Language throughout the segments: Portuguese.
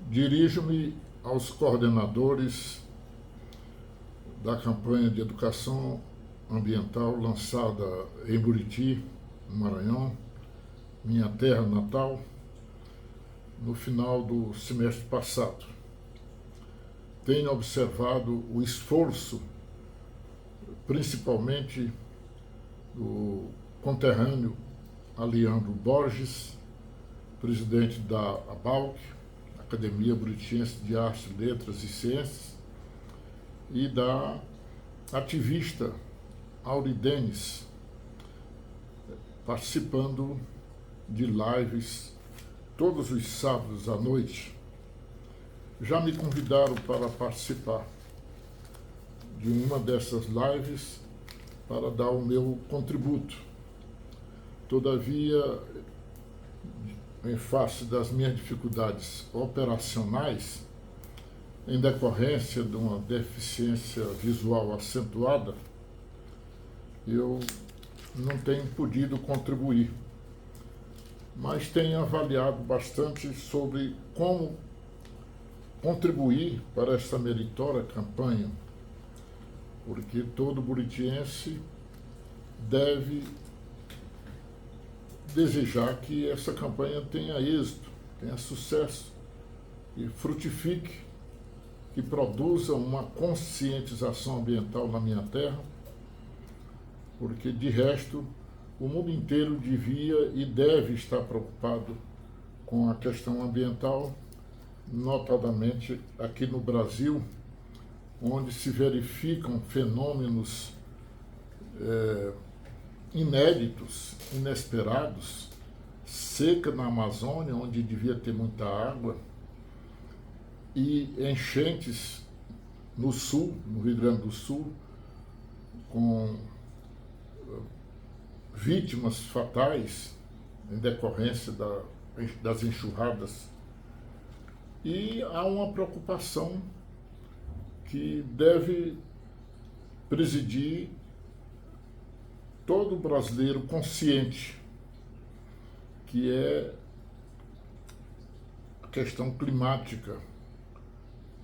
Dirijo-me aos coordenadores da campanha de educação ambiental lançada em Buriti, no Maranhão, minha terra natal, no final do semestre passado. Tenho observado o esforço, principalmente do conterrâneo Aliandro Borges, presidente da ABALC, Academia Buritiense de Artes, Letras e Ciências, e da ativista Auridenes, participando de lives todos os sábados à noite. Já me convidaram para participar de uma dessas lives para dar o meu contributo. Todavia, em face das minhas dificuldades operacionais, em decorrência de uma deficiência visual acentuada, eu não tenho podido contribuir, mas tenho avaliado bastante sobre como contribuir para esta meritória campanha, porque todo buritiense deve desejar que essa campanha tenha êxito, tenha sucesso e frutifique, que produza uma conscientização ambiental na minha terra, porque de resto o mundo inteiro devia e deve estar preocupado com a questão ambiental, notadamente aqui no Brasil, onde se verificam fenômenos inéditos, inesperados, seca na Amazônia, onde devia ter muita água, e enchentes no sul, no Rio Grande do Sul, com vítimas fatais em decorrência das enxurradas. E há uma preocupação que deve presidir todo brasileiro consciente, que é a questão climática,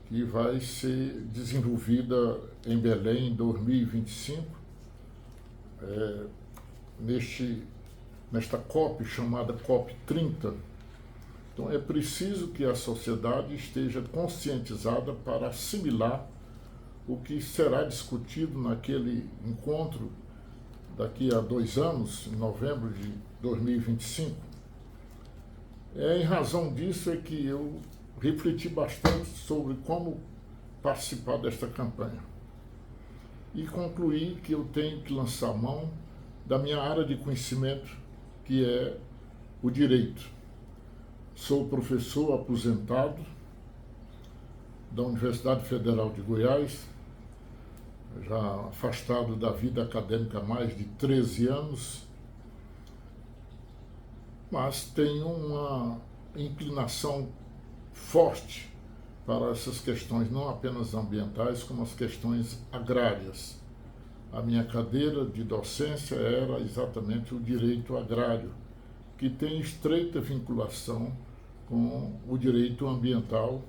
que vai ser desenvolvida em Belém em 2025, nesta COP chamada COP 30. Então é preciso que a sociedade esteja conscientizada para assimilar o que será discutido naquele encontro daqui a 2 anos, em novembro de 2025. Em razão disso é que eu refleti bastante sobre como participar desta campanha e concluí que eu tenho que lançar mão da minha área de conhecimento, que é o direito. Sou professor aposentado da Universidade Federal de Goiás, já afastado da vida acadêmica há mais de 13 anos, mas tenho uma inclinação forte para essas questões, não apenas ambientais, como as questões agrárias. A minha cadeira de docência era exatamente o direito agrário, que tem estreita vinculação com o direito ambiental,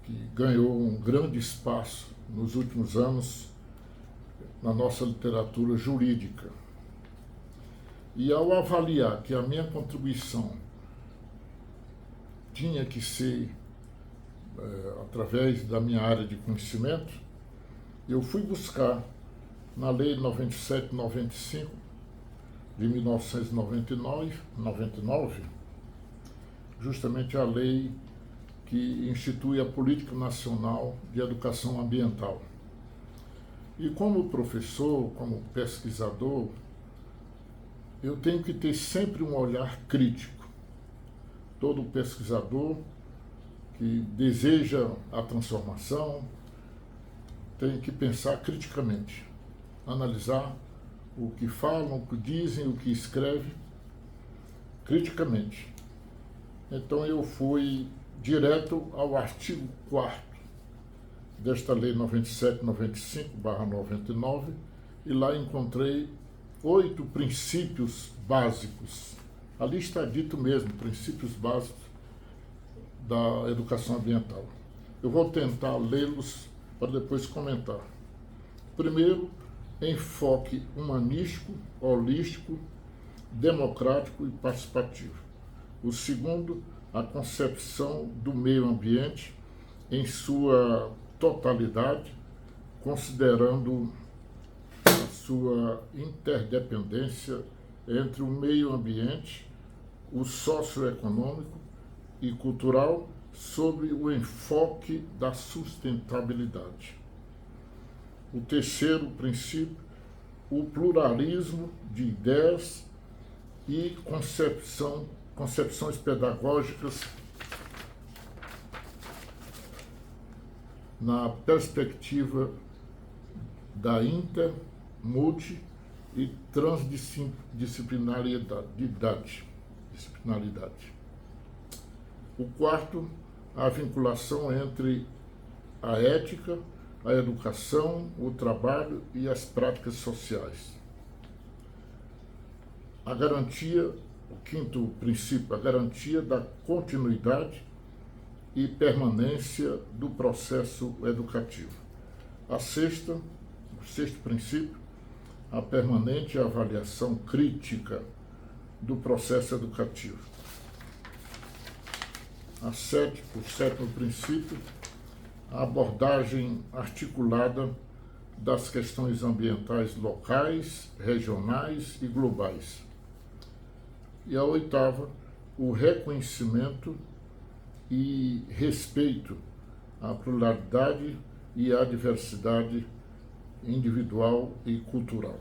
que ganhou um grande espaço nos últimos anos na nossa literatura jurídica. E ao avaliar que a minha contribuição tinha que ser através da minha área de conhecimento, eu fui buscar na Lei 97/95 de 1999, justamente a lei que institui a Política Nacional de Educação Ambiental. E como professor, como pesquisador, eu tenho que ter sempre um olhar crítico. Todo pesquisador que deseja a transformação tem que pensar criticamente, analisar o que falam, o que dizem, o que escrevem, criticamente. Então eu fui direto ao artigo 4º desta Lei 97/95/99 e lá encontrei 8 princípios básicos. Ali está dito mesmo, princípios básicos da educação ambiental. Eu vou tentar lê-los para depois comentar. Primeiro, enfoque humanístico, holístico, democrático e participativo. O segundo, a concepção do meio ambiente em sua totalidade, considerando a sua interdependência entre o meio ambiente, o socioeconômico e cultural, sobre o enfoque da sustentabilidade. O terceiro princípio, o pluralismo de ideias e concepções pedagógicas na perspectiva da inter, multi e transdisciplinaridade. O quarto, a vinculação entre a ética, a educação, o trabalho e as práticas sociais. A garantia, o quinto princípio, a garantia da continuidade e permanência do processo educativo. O sexto princípio, a permanente avaliação crítica do processo educativo. O sétimo princípio, a abordagem articulada das questões ambientais locais, regionais e globais. E a oitava, o reconhecimento e respeito à pluralidade e à diversidade individual e cultural.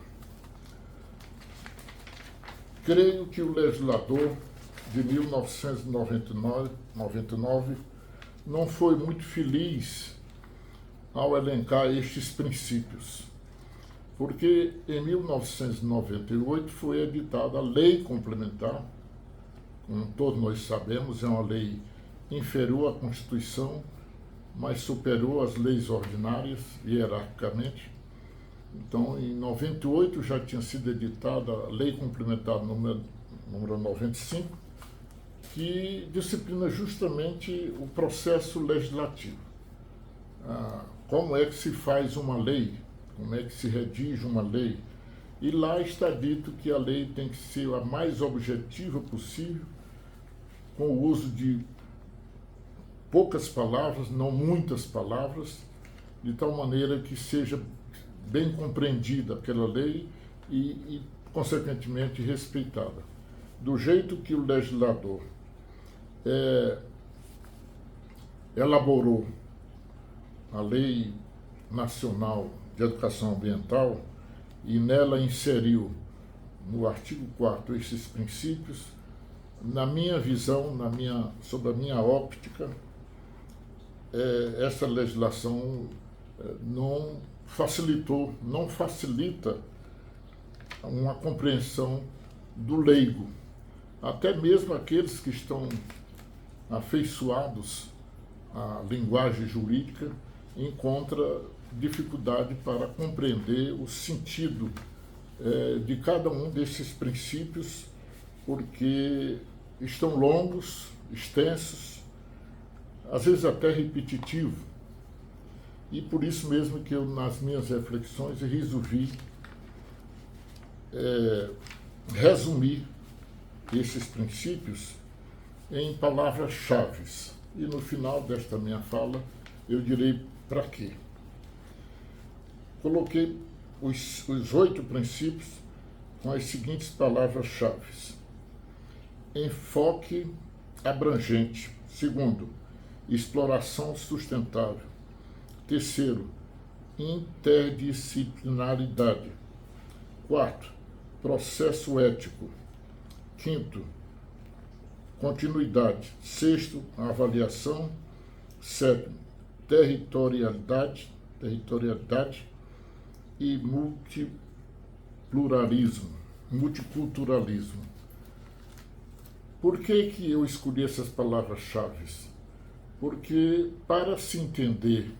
Creio que o legislador de 1999 não foi muito feliz ao elencar estes princípios, porque em 1998 foi editada a Lei Complementar, como todos nós sabemos, é uma lei inferior à Constituição, mas superior às leis ordinárias, hierarquicamente. Então, em 98 já tinha sido editada a Lei Complementar número 95, que disciplina justamente o processo legislativo. Como é que se faz uma lei, como é que se redige uma lei. E lá está dito que a lei tem que ser a mais objetiva possível, com o uso de poucas palavras, não muitas palavras, de tal maneira que seja bem compreendida aquela lei e consequentemente, respeitada. Do jeito que o legislador elaborou a Lei Nacional de Educação Ambiental e nela inseriu, no artigo 4º, esses princípios, na minha visão, sob a minha óptica, essa legislação não facilita uma compreensão do leigo. Até mesmo aqueles que estão afeiçoados à linguagem jurídica encontram dificuldade para compreender o sentido de cada um desses princípios, porque estão longos, extensos, às vezes até repetitivo. E por isso mesmo que eu, nas minhas reflexões, resolvi resumir esses princípios em palavras-chave. E no final desta minha fala, eu direi para quê. Coloquei os 8 princípios com as seguintes palavras-chave. Enfoque abrangente. Segundo, exploração sustentável. Terceiro, interdisciplinaridade. Quarto, processo ético. Quinto, continuidade. Sexto, avaliação. Sétimo, territorialidade e multiculturalismo. Por que eu escolhi essas palavras-chave? Porque para se entender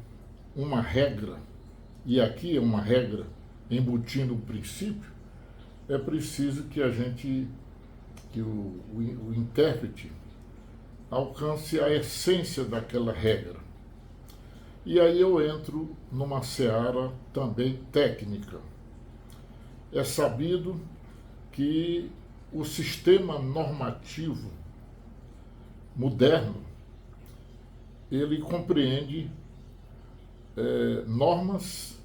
uma regra, e aqui é uma regra embutindo um princípio, é preciso que o intérprete alcance a essência daquela regra. E aí eu entro numa seara também técnica. É sabido que o sistema normativo moderno, ele compreende normas,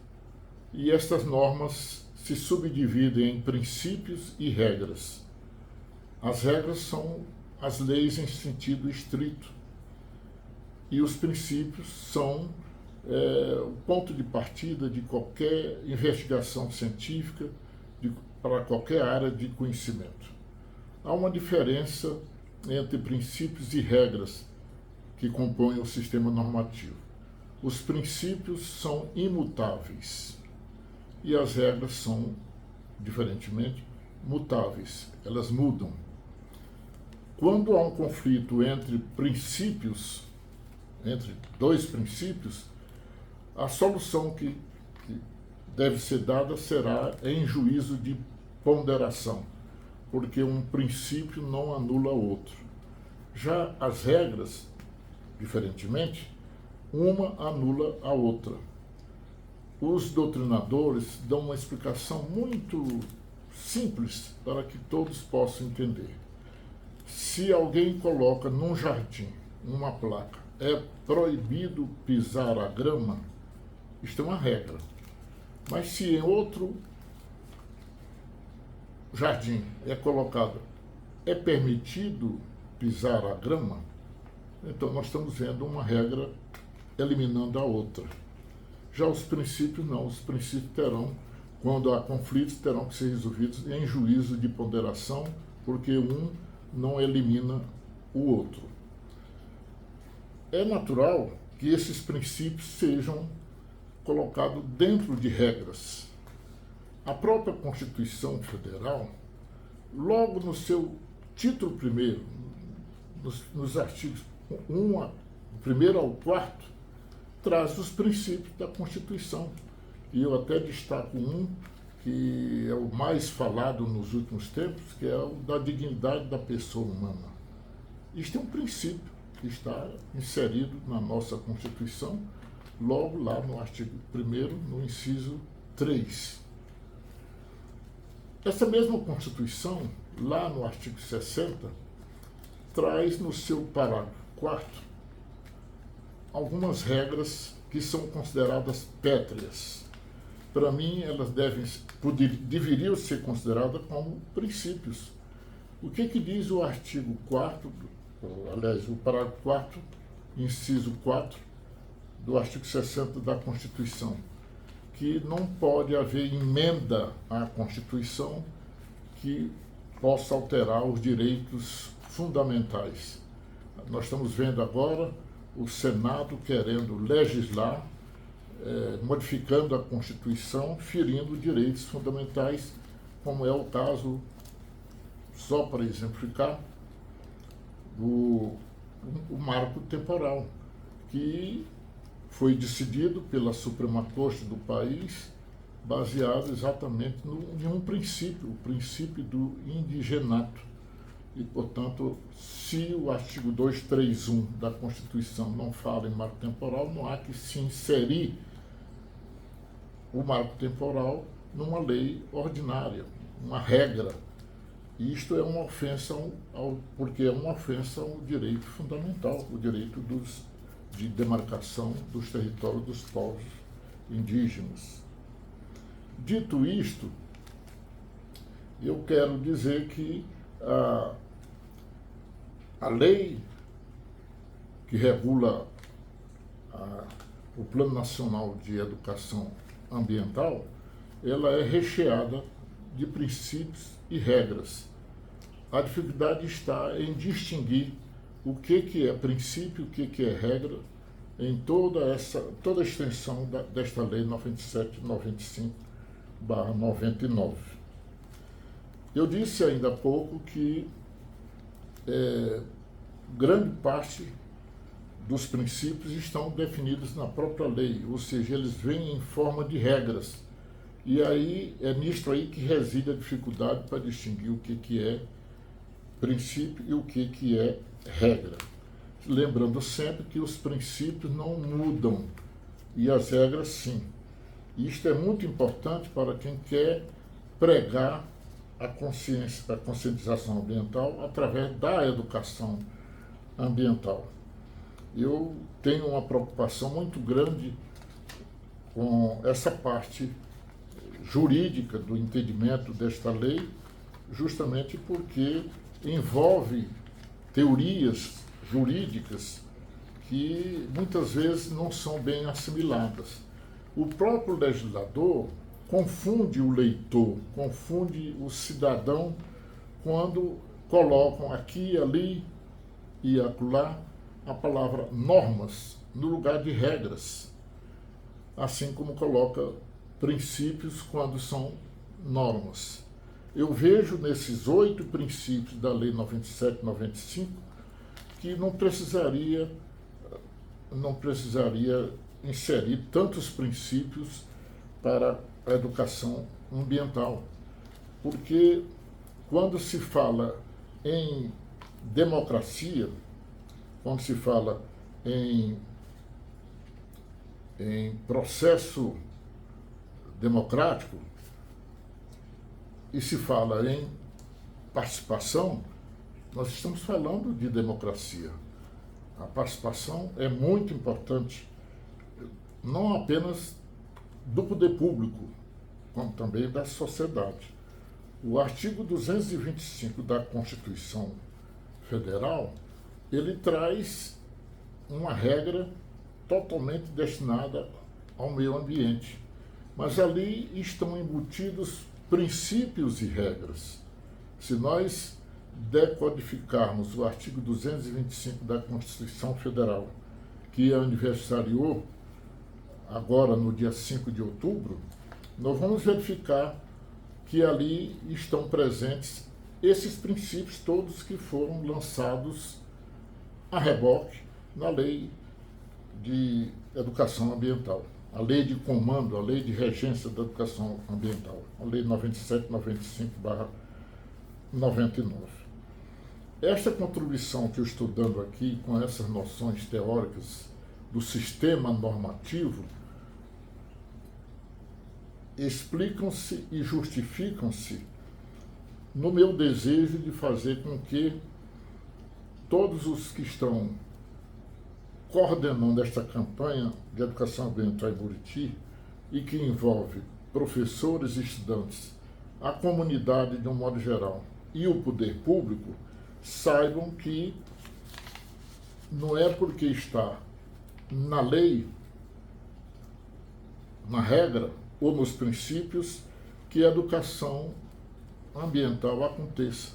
e estas normas se subdividem em princípios e regras. As regras são as leis em sentido estrito, e os princípios são o ponto de partida de qualquer investigação científica, para qualquer área de conhecimento. Há uma diferença entre princípios e regras que compõem o sistema normativo. Os princípios são imutáveis e as regras são, diferentemente, mutáveis. Elas mudam. Quando há um conflito entre princípios, entre dois princípios, a solução que deve ser dada será em juízo de ponderação, porque um princípio não anula outro. Já as regras, diferentemente, uma anula a outra. Os doutrinadores dão uma explicação muito simples para que todos possam entender. Se alguém coloca num jardim uma placa, é proibido pisar a grama, isto é uma regra. Mas se em outro jardim é colocado, é permitido pisar a grama, então nós estamos vendo uma regra eliminando a outra. Já os princípios não, os princípios terão, quando há conflitos, terão que ser resolvidos em juízo de ponderação, porque um não elimina o outro. É natural que esses princípios sejam colocados dentro de regras. A própria Constituição Federal, logo no seu título primeiro, nos artigos 1 ao 4, traz os princípios da Constituição. E eu até destaco um que é o mais falado nos últimos tempos, que é o da dignidade da pessoa humana. Isto é um princípio que está inserido na nossa Constituição, logo lá no artigo 1º, no inciso 3. Essa mesma Constituição, lá no artigo 60, traz no seu parágrafo 4 algumas regras que são consideradas pétreas. Para mim, elas deveriam ser consideradas como princípios. O que diz o artigo 4º, aliás, o parágrafo 4º, inciso 4, do artigo 60 da Constituição? Que não pode haver emenda à Constituição que possa alterar os direitos fundamentais. Nós estamos vendo agora o Senado querendo legislar, modificando a Constituição, ferindo direitos fundamentais, como é o caso, só para exemplificar, o marco temporal, que foi decidido pela Suprema Corte do país, baseado exatamente em um princípio, o princípio do indigenato. E, portanto, se o artigo 231 da Constituição não fala em marco temporal, não há que se inserir o marco temporal numa lei ordinária, uma regra. E isto é uma ofensa, porque é uma ofensa ao direito fundamental, o direito de demarcação dos territórios dos povos indígenas. Dito isto, eu quero dizer que a lei que regula o Plano Nacional de Educação Ambiental, ela é recheada de princípios e regras. A dificuldade está em distinguir o que é princípio, o que é regra, em toda a extensão desta lei 97/95/99. Eu disse ainda há pouco que grande parte dos princípios estão definidos na própria lei, ou seja, eles vêm em forma de regras. E aí é nisto aí que reside a dificuldade para distinguir o que é princípio e o que é regra. lembrando sempre que os princípios não mudam e as regras sim. Isto é muito importante para quem quer pregar a conscientização ambiental através da educação ambiental. Eu tenho uma preocupação muito grande com essa parte jurídica do entendimento desta lei, justamente porque envolve teorias jurídicas que muitas vezes não são bem assimiladas. O próprio legislador confunde o leitor, confunde o cidadão quando colocam aqui, ali e acolá a palavra normas no lugar de regras, assim como coloca princípios quando são normas. Eu vejo nesses 8 princípios da Lei 97/95 que não precisaria inserir tantos princípios para a educação ambiental, porque quando se fala em democracia, quando se fala em processo democrático e se fala em participação, nós estamos falando de democracia. A participação é muito importante, não apenas do poder público, como também da sociedade. O artigo 225 da Constituição Federal, ele traz uma regra totalmente destinada ao meio ambiente, mas ali estão embutidos princípios e regras. Se nós decodificarmos o artigo 225 da Constituição Federal, que aniversariou agora no dia 5 de outubro, nós vamos verificar que ali estão presentes esses princípios todos que foram lançados a reboque na Lei de Educação Ambiental, a Lei de Comando, a Lei de Regência da Educação Ambiental, a Lei 97/95/99. Esta contribuição que eu estou dando aqui com essas noções teóricas do sistema normativo explicam-se e justificam-se no meu desejo de fazer com que todos os que estão coordenando esta campanha de educação ambiental em Buriti e que envolve professores e estudantes, a comunidade de um modo geral e o poder público, saibam que não é porque está na lei, na regra ou nos princípios que a educação ambiental aconteça.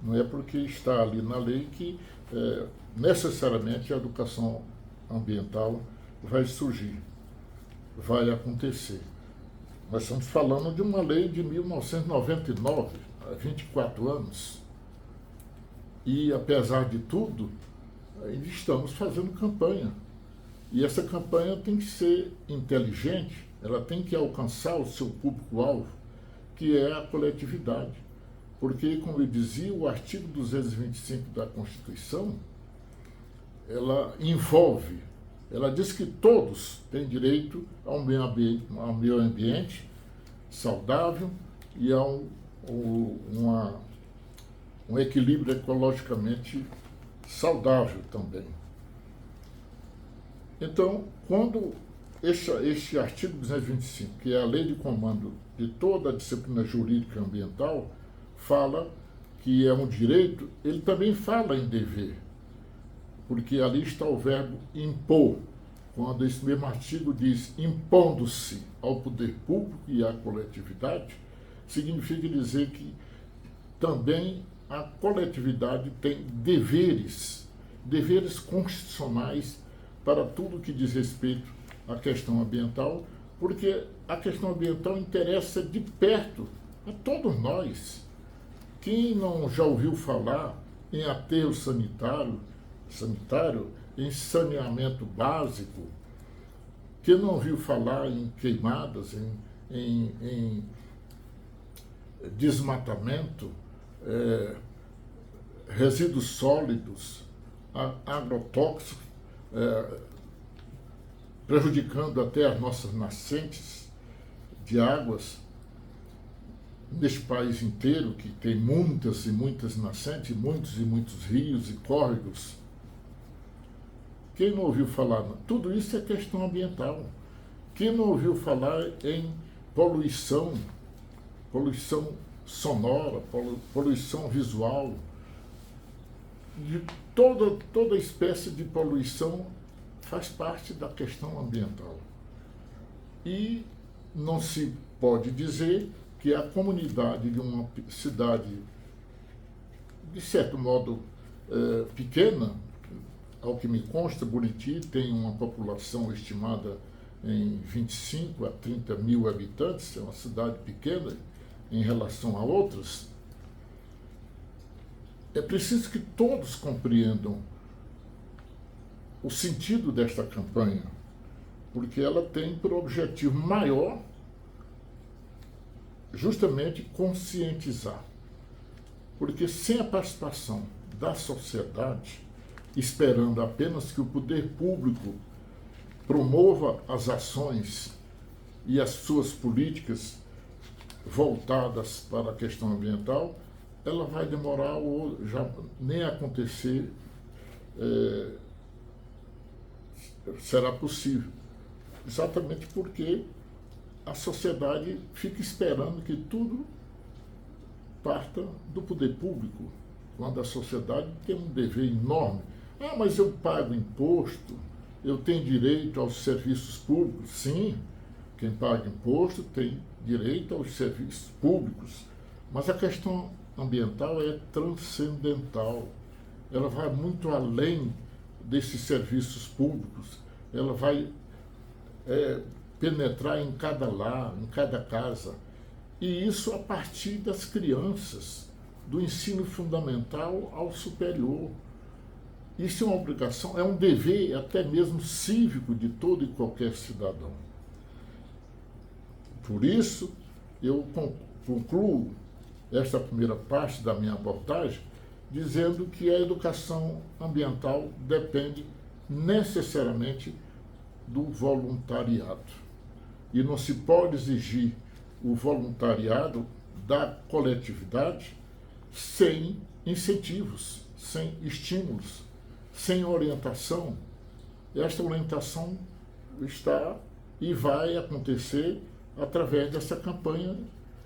Não é porque está ali na lei que necessariamente a educação ambiental vai surgir, vai acontecer. Nós estamos falando de uma lei de 1999, há 24 anos. E, apesar de tudo, ainda estamos fazendo campanha. E essa campanha tem que ser inteligente, ela tem que alcançar o seu público-alvo, que é a coletividade. Porque, como eu dizia, o artigo 225 da Constituição, ela envolve, ela diz que todos têm direito a um meio ambiente saudável e a um equilíbrio ecologicamente saudável também. Então, quando este artigo 225, que é a lei de comando de toda a disciplina jurídica ambiental, fala que é um direito, ele também fala em dever, porque ali está o verbo impor, quando esse mesmo artigo diz impondo-se ao poder público e à coletividade, significa dizer que também a coletividade tem deveres constitucionais para tudo que diz respeito à questão ambiental, porque a questão ambiental interessa de perto a todos nós. Quem não já ouviu falar em aterro sanitário, em saneamento básico, quem não ouviu falar em queimadas, em desmatamento, resíduos sólidos, agrotóxicos, prejudicando até as nossas nascentes de águas neste país inteiro, que tem muitas e muitas nascentes, muitos e muitos rios e córregos. Quem não ouviu falar? Tudo isso é questão ambiental. Quem não ouviu falar em poluição, poluição sonora, poluição visual, de toda espécie de poluição faz parte da questão ambiental. E não se pode dizer que a comunidade de uma cidade, de certo modo, pequena, ao que me consta, Buriti tem uma população estimada em 25 a 30 mil habitantes, é uma cidade pequena em relação a outras. É preciso que todos compreendam o sentido desta campanha, porque ela tem por objetivo maior justamente conscientizar. Porque sem a participação da sociedade, esperando apenas que o poder público promova as ações e as suas políticas voltadas para a questão ambiental, ela vai demorar ou já nem acontecer será possível. Exatamente porque a sociedade fica esperando que tudo parta do poder público, quando a sociedade tem um dever enorme. Ah, mas eu pago imposto, eu tenho direito aos serviços públicos. Sim, quem paga imposto tem direito aos serviços públicos, mas a questão ambiental é transcendental. Ela vai muito além desses serviços públicos. Ela vai penetrar em cada lar, em cada casa. E isso a partir das crianças, do ensino fundamental ao superior. Isso é uma obrigação, é um dever até mesmo cívico de todo e qualquer cidadão. Por isso, eu concluo esta primeira parte da minha abordagem dizendo que a educação ambiental depende necessariamente do voluntariado. E não se pode exigir o voluntariado da coletividade sem incentivos, sem estímulos, sem orientação. Esta orientação está e vai acontecer através dessa campanha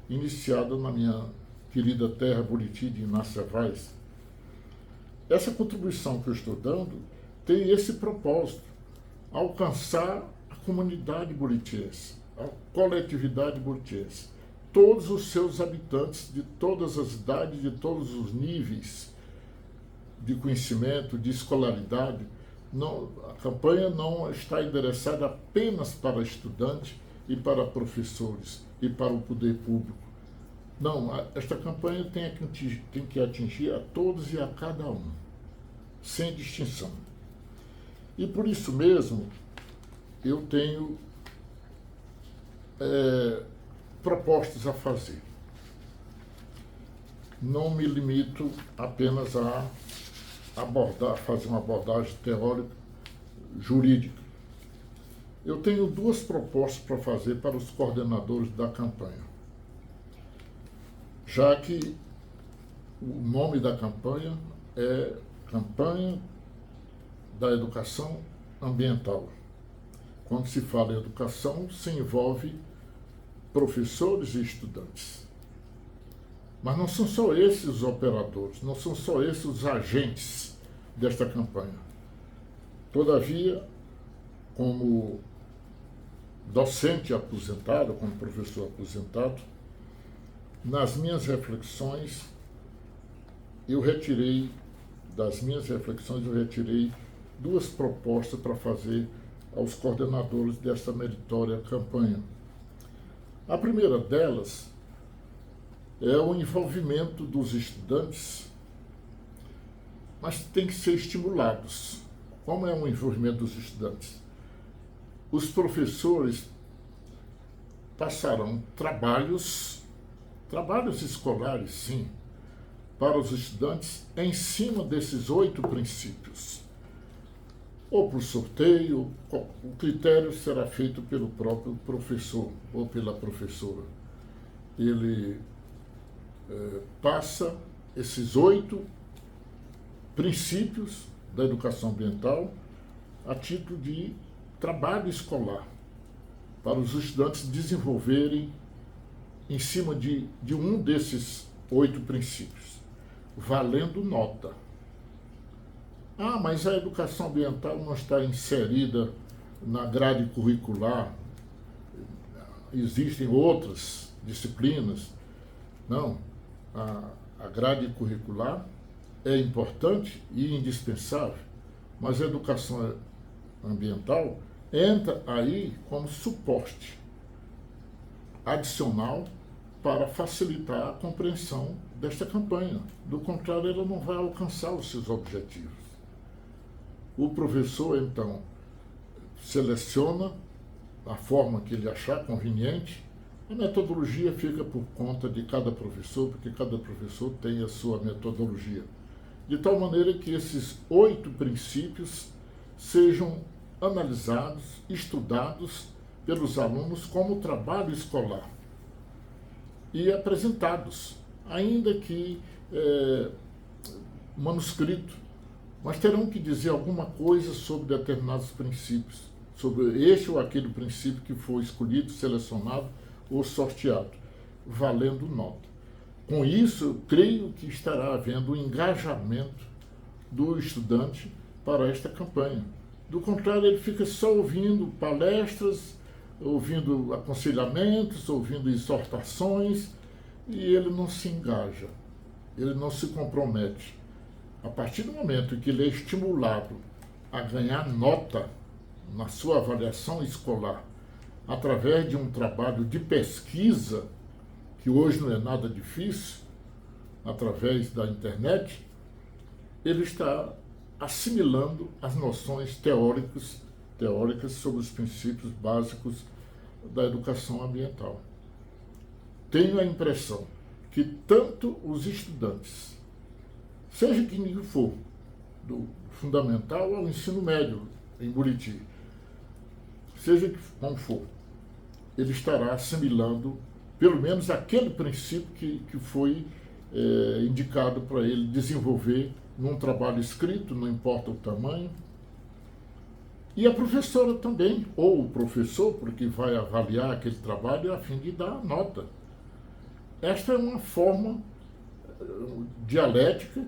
iniciada na minha querida terra Buriti de Inácia Vaz. Essa contribuição que eu estou dando tem esse propósito, alcançar a comunidade buritiense, a coletividade buritiense, todos os seus habitantes de todas as idades, de todos os níveis de conhecimento, de escolaridade. Não, a campanha não está endereçada apenas para estudantes e para professores e para o poder público. Não, esta campanha tem que atingir a todos e a cada um, sem distinção. E por isso mesmo, eu tenho propostas a fazer. Não me limito apenas a fazer uma abordagem teórica, jurídica. Eu tenho duas propostas para fazer para os coordenadores da campanha. Já que o nome da campanha é Campanha da Educação Ambiental. Quando se fala em educação, se envolve professores e estudantes. Mas não são só esses os operadores, não são só esses os agentes desta campanha. Todavia, como docente aposentado, como professor aposentado, nas minhas reflexões, das minhas reflexões, eu retirei duas propostas para fazer aos coordenadores desta meritória campanha. A primeira delas é o envolvimento dos estudantes, mas tem que ser estimulados. Como é o envolvimento dos estudantes? Os professores passarão trabalhos escolares, sim, para os estudantes em cima desses 8 princípios. Ou por sorteio, o critério será feito pelo próprio professor ou pela professora. Ele passa esses 8 princípios da educação ambiental a título de trabalho escolar, para os estudantes desenvolverem em cima de um desses 8 princípios, valendo nota. Ah, mas a educação ambiental não está inserida na grade curricular, existem outras disciplinas. Não, a grade curricular é importante e indispensável, mas a educação ambiental entra aí como suporte adicional para facilitar a compreensão desta campanha. Do contrário, ela não vai alcançar os seus objetivos. O professor, então, seleciona a forma que ele achar conveniente. A metodologia fica por conta de cada professor, porque cada professor tem a sua metodologia. De tal maneira que esses 8 princípios sejam analisados, estudados pelos alunos como trabalho escolar e apresentados, ainda que manuscrito, mas terão que dizer alguma coisa sobre determinados princípios, sobre este ou aquele princípio que foi escolhido, selecionado ou sorteado, valendo nota. Com isso, eu creio que estará havendo um engajamento do estudante para esta campanha. Do contrário, ele fica só ouvindo palestras, ouvindo aconselhamentos, ouvindo exortações, e ele não se engaja, ele não se compromete. A partir do momento em que ele é estimulado a ganhar nota na sua avaliação escolar, através de um trabalho de pesquisa, que hoje não é nada difícil, através da internet, ele está assimilando as noções teóricas sobre os princípios básicos da educação ambiental. Tenho a impressão que tanto os estudantes, seja que nível for, do fundamental ao ensino médio em Buriti, seja como for, ele estará assimilando pelo menos aquele princípio que foi indicado para ele desenvolver num trabalho escrito, não importa o tamanho. E a professora também, ou o professor, porque vai avaliar aquele trabalho a fim de dar nota. Esta é uma forma dialética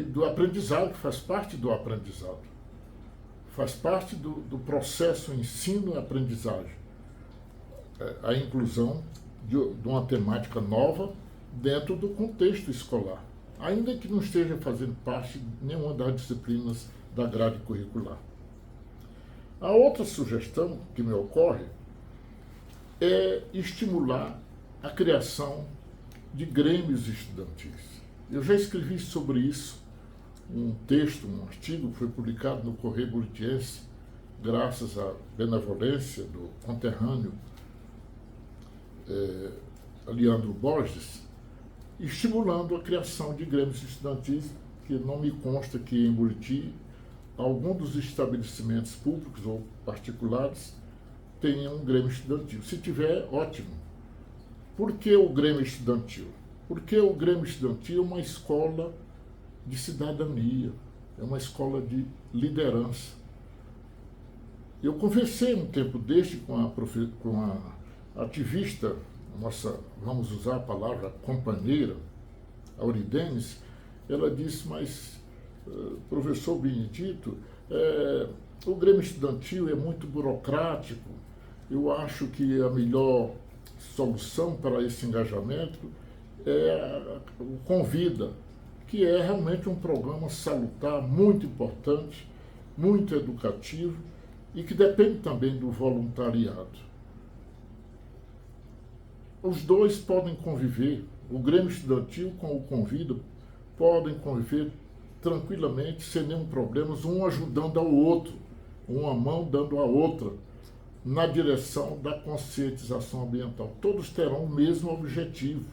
do aprendizado, que faz parte do aprendizado. Faz parte do processo ensino e aprendizagem. A inclusão de uma temática nova dentro do contexto escolar, ainda que não esteja fazendo parte de nenhuma das disciplinas da grade curricular. A outra sugestão que me ocorre é estimular a criação de grêmios estudantis. Eu já escrevi sobre isso um texto, um artigo que foi publicado no Correio Buritiense, graças à benevolência do conterrâneo Leandro Borges, estimulando a criação de grêmios estudantis, que não me consta que em Buriti algum dos estabelecimentos públicos ou particulares tenham um grêmio estudantil. Se tiver, ótimo. Por que o grêmio estudantil? Porque o grêmio estudantil é uma escola de cidadania, é uma escola de liderança. Eu conversei um tempo deste com a ativista, nossa, vamos usar a palavra companheira, Auridenes. Ela disse, mas professor Benedito, o grêmio estudantil é muito burocrático, eu acho que a melhor solução para esse engajamento é o Convida, que é realmente um programa salutar, muito importante, muito educativo e que depende também do voluntariado. Os dois podem conviver, o Grêmio Estudantil com o Convida podem conviver tranquilamente, sem nenhum problema, um ajudando ao outro, uma mão dando à outra, na direção da conscientização ambiental. Todos terão o mesmo objetivo,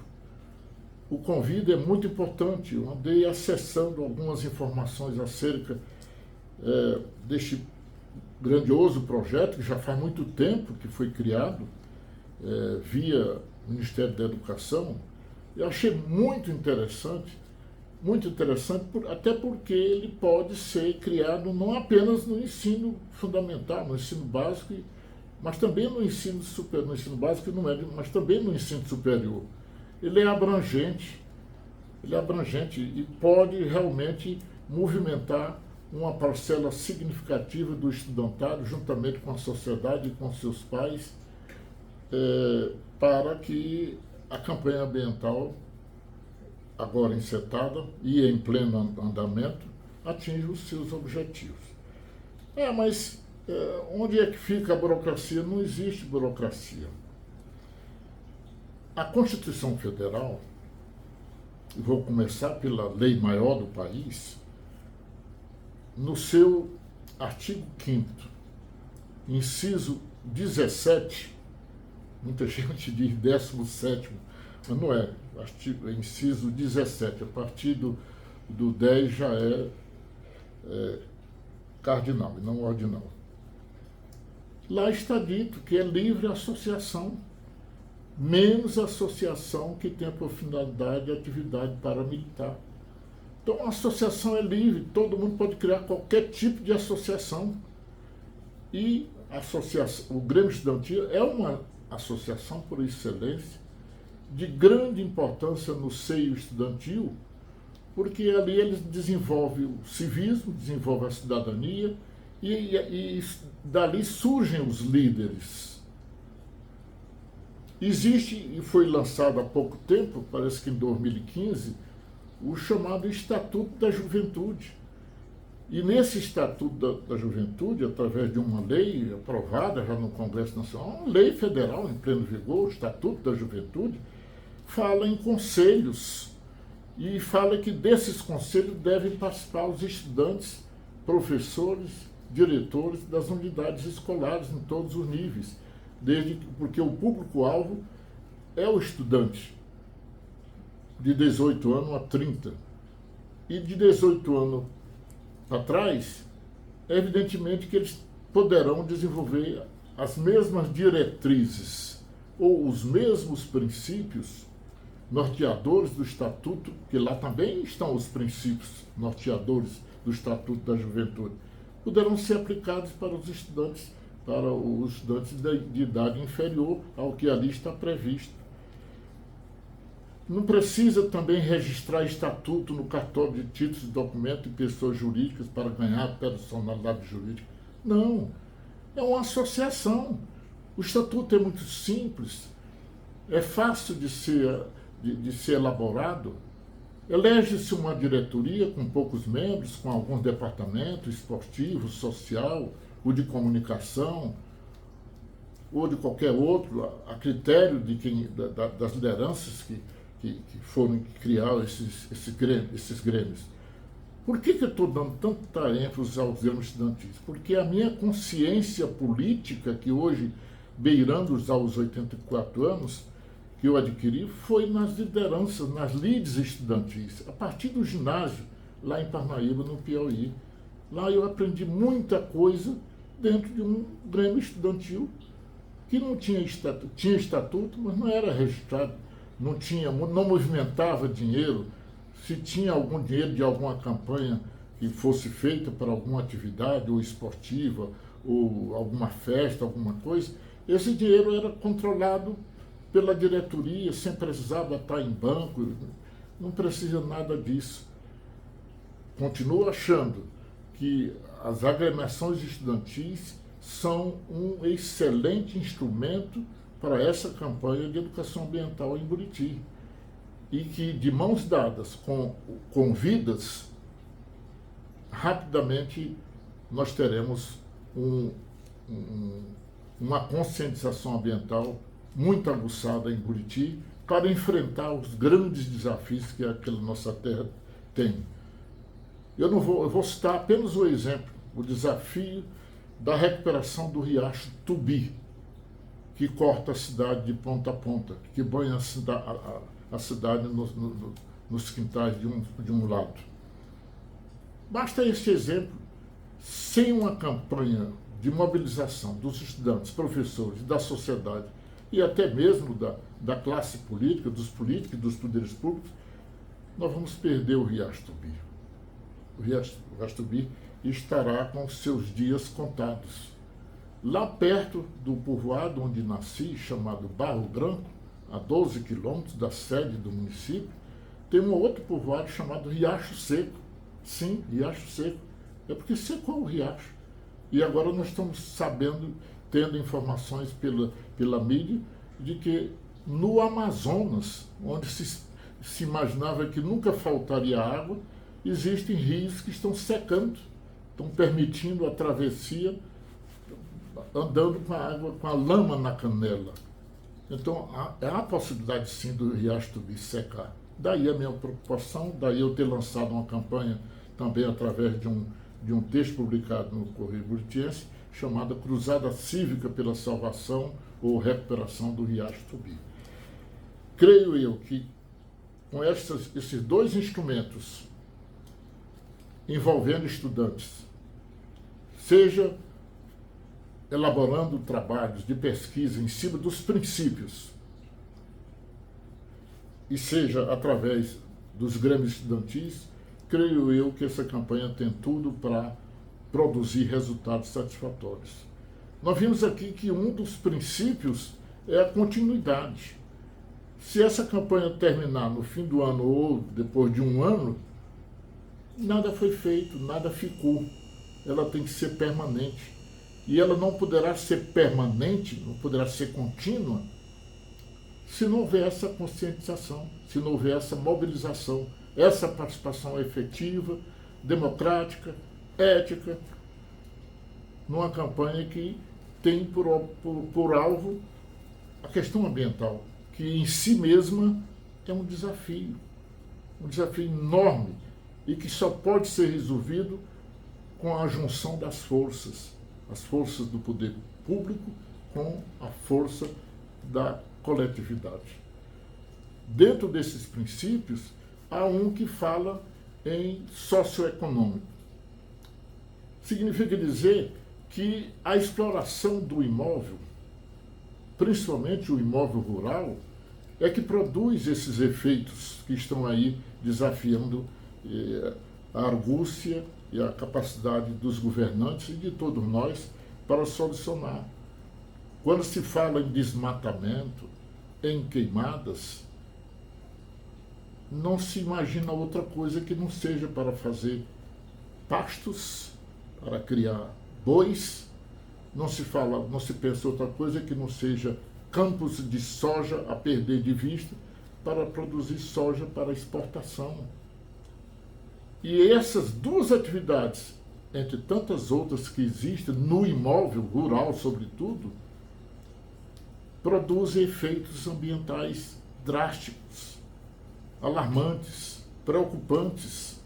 o convite é muito importante. Eu andei acessando algumas informações acerca deste grandioso projeto, que já faz muito tempo que foi criado, via Ministério da Educação. Eu achei muito interessante, até porque ele pode ser criado não apenas no ensino fundamental, no ensino básico, mas também no ensino superior, no ensino básico e no médio, mas também no ensino superior. Ele é abrangente e pode realmente movimentar uma parcela significativa do estudantário, juntamente com a sociedade e com seus pais, para que a campanha ambiental, agora encetada e em pleno andamento, atinja os seus objetivos. Mas onde é que fica a burocracia? Não existe burocracia. A Constituição Federal, vou começar pela lei maior do país, no seu artigo 5º, inciso 17, muita gente diz 17º, mas não é, inciso 17, a partir do 10 já é cardinal e não ordinal. Lá está dito que é livre associação, menos associação que tem por finalidade a atividade paramilitar. Então a associação é livre, todo mundo pode criar qualquer tipo de associação. E o Grêmio Estudantil é uma associação por excelência, de grande importância no seio estudantil, porque ali eles desenvolvem o civismo, desenvolvem a cidadania e dali surgem os líderes. Existe, e foi lançado há pouco tempo, parece que em 2015, o chamado Estatuto da Juventude. E nesse Estatuto da Juventude, através de uma lei aprovada já no Congresso Nacional, uma lei federal em pleno vigor, o Estatuto da Juventude, fala em conselhos e fala que desses conselhos devem participar os estudantes, professores, diretores das unidades escolares em todos os níveis, porque o público-alvo é o estudante de 18 anos a 30. E de 18 anos para trás, é evidentemente que eles poderão desenvolver as mesmas diretrizes ou os mesmos princípios norteadores do Estatuto, que lá também estão os princípios norteadores do Estatuto da Juventude, poderão ser aplicados para os estudantes de idade inferior ao que ali está previsto. Não precisa também registrar estatuto no cartório de títulos de documento de pessoas jurídicas para ganhar personalidade jurídica. Não, é uma associação. O estatuto é muito simples, é fácil de ser elaborado. Elege-se uma diretoria com poucos membros, com alguns departamentos, esportivo, social, ou de comunicação, ou de qualquer outro, a critério das lideranças que foram criar esses grêmios. Por que eu estou dando tanta ênfase aos grêmios estudantis? Porque a minha consciência política, que hoje, beirando aos 84 anos, que eu adquiri, foi nas lideranças, nas lides estudantis, a partir do ginásio, lá em Parnaíba, no Piauí. Lá eu aprendi muita coisa dentro de um grêmio estudantil que não tinha estatuto, mas não era registrado, não movimentava dinheiro. Se tinha algum dinheiro de alguma campanha que fosse feita para alguma atividade, ou esportiva, ou alguma festa, alguma coisa, esse dinheiro era controlado pela diretoria, sem precisar estar em banco, não precisa nada disso. Continuo achando que as agremiações estudantis são um excelente instrumento para essa campanha de educação ambiental em Buriti. E que, de mãos dadas com vidas, rapidamente nós teremos uma conscientização ambiental muito aguçada em Buriti para enfrentar os grandes desafios que aquela nossa terra tem. Eu vou citar apenas o exemplo, o desafio da recuperação do riacho Tubi, que corta a cidade de ponta a ponta, que banha a cidade nos quintais de um lado. Basta este exemplo. Sem uma campanha de mobilização dos estudantes, professores, da sociedade e até mesmo da classe política, dos políticos e dos poderes públicos, nós vamos perder o Riacho Tubi. O Riacho Tubi estará com seus dias contados. Lá perto do povoado onde nasci, chamado Barro Branco, a 12 quilômetros da sede do município, tem um outro povoado chamado Riacho Seco. Sim, Riacho Seco. É porque secou o riacho. E agora nós estamos sabendo, tendo informações pela mídia, de que no Amazonas, onde se imaginava que nunca faltaria água, existem rios que estão secando, estão permitindo a travessia, andando com a água, com a lama na canela. Então há a possibilidade sim do Riacho Tubi secar. Daí a minha preocupação, daí eu ter lançado uma campanha também através de um texto publicado no Correio Buritiense, chamada Cruzada Cívica pela Salvação ou Recuperação do Riacho Tubi. Creio eu que com esses dois instrumentos envolvendo estudantes, seja elaborando trabalhos de pesquisa em cima dos princípios, e seja através dos grêmios estudantis, creio eu que essa campanha tem tudo para produzir resultados satisfatórios. Nós vimos aqui que um dos princípios é a continuidade. Se essa campanha terminar no fim do ano ou depois de um ano, nada foi feito, nada ficou. Ela tem que ser permanente. E ela não poderá ser permanente, não poderá ser contínua, se não houver essa conscientização, se não houver essa mobilização, essa participação efetiva, democrática, ética, numa campanha que tem por alvo a questão ambiental, que em si mesma é um desafio enorme e que só pode ser resolvido com a junção das forças, as forças do poder público com a força da coletividade. Dentro desses princípios, há um que fala em socioeconômico. Significa dizer que a exploração do imóvel, principalmente o imóvel rural, é que produz esses efeitos que estão aí desafiando a argúcia e a capacidade dos governantes e de todos nós para solucionar. Quando se fala em desmatamento, em queimadas, não se imagina outra coisa que não seja para fazer pastos, para criar bois, não se pensa outra coisa que não seja campos de soja a perder de vista para produzir soja para exportação. E essas duas atividades, entre tantas outras que existem no imóvel rural, sobretudo, produzem efeitos ambientais drásticos, alarmantes, preocupantes.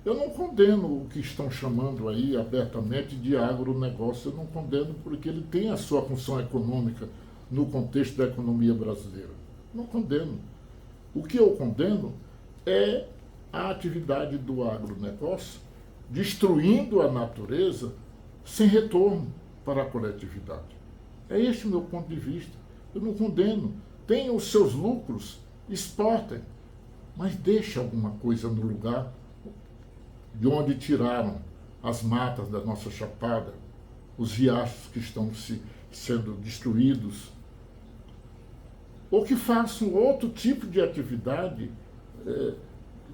Eu não condeno o que estão chamando aí abertamente de agronegócio, eu não condeno porque ele tem a sua função econômica no contexto da economia brasileira. Não condeno. O que eu condeno é a atividade do agronegócio destruindo a natureza sem retorno para a coletividade. É este o meu ponto de vista. Eu não condeno. Tenham os seus lucros, exportem, mas deixe alguma coisa no lugar de onde tiraram as matas da nossa chapada, os riachos que estão sendo destruídos, ou que façam outro tipo de atividade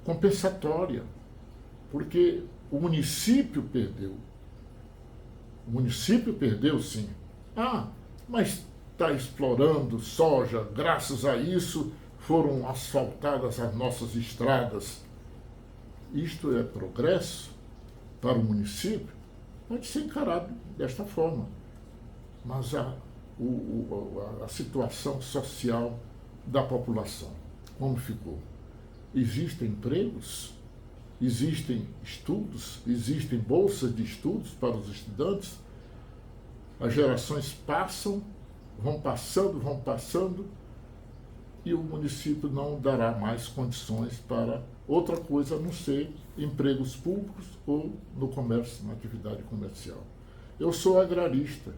compensatória, porque o município perdeu. O município perdeu, sim. Mas está explorando soja, graças a isso foram asfaltadas as nossas estradas. Isto é progresso para o município? Pode ser encarado desta forma. Mas a situação social da população, como ficou? Existem empregos? Existem estudos? Existem bolsas de estudos para os estudantes? As gerações passam, vão passando, e o município não dará mais condições para outra coisa a não ser empregos públicos ou no comércio, na atividade comercial. Eu sou agrarista,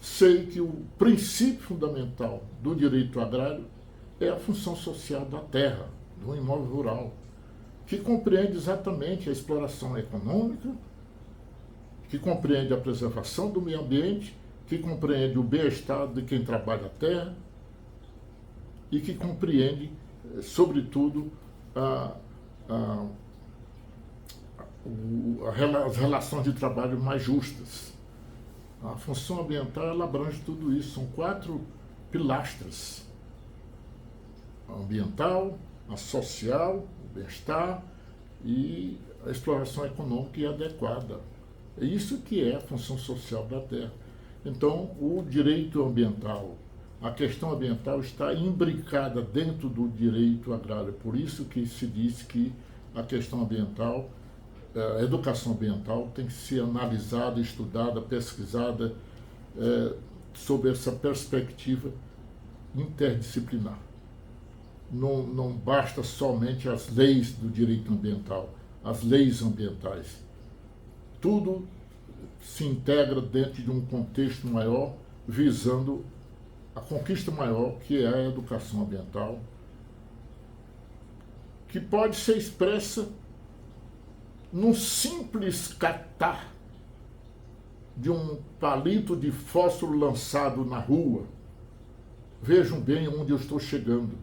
sei que o princípio fundamental do direito agrário é a função social da terra, do imóvel rural, que compreende exatamente a exploração econômica, que compreende a preservação do meio ambiente, que compreende o bem-estar de quem trabalha a terra e que compreende, sobretudo, as relações de trabalho mais justas. A função ambiental ela abrange tudo isso, são 4 pilastras: a ambiental, a social, o bem-estar e a exploração econômica e adequada. É isso que é a função social da terra. Então, o direito ambiental, a questão ambiental está imbricada dentro do direito agrário. Por isso que se diz que a questão ambiental, a educação ambiental tem que ser analisada, estudada, pesquisada sob essa perspectiva interdisciplinar. Não basta somente as leis do direito ambiental, as leis ambientais. Tudo se integra dentro de um contexto maior, visando a conquista maior, que é a educação ambiental, que pode ser expressa num simples catar de um palito de fósforo lançado na rua. Vejam bem onde eu estou chegando.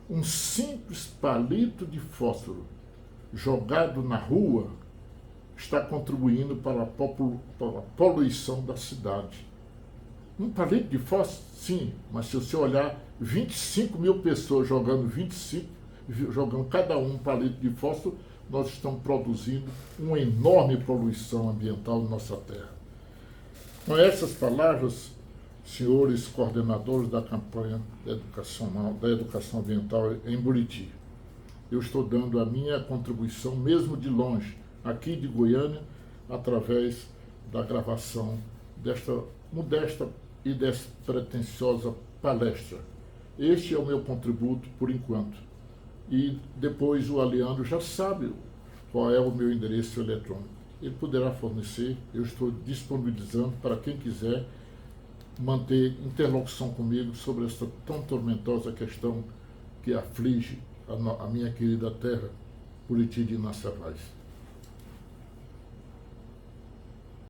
Um simples palito de fósforo jogado na rua está contribuindo para a poluição da cidade. Um palito de fósforo, sim, mas se você olhar 25 mil pessoas jogando cada um palito de fósforo, nós estamos produzindo uma enorme poluição ambiental na nossa terra. Com essas palavras, senhores coordenadores da campanha educacional, da educação ambiental em Buriti, eu estou dando a minha contribuição, mesmo de longe, aqui de Goiânia, através da gravação desta modesta e despretensiosa palestra. Este é o meu contributo por enquanto. E depois o Aliandro já sabe qual é o meu endereço eletrônico. Ele poderá fornecer, eu estou disponibilizando para quem quiser manter interlocução comigo sobre essa tão tormentosa questão que aflige a minha querida terra, Buriti de Inaçavaz.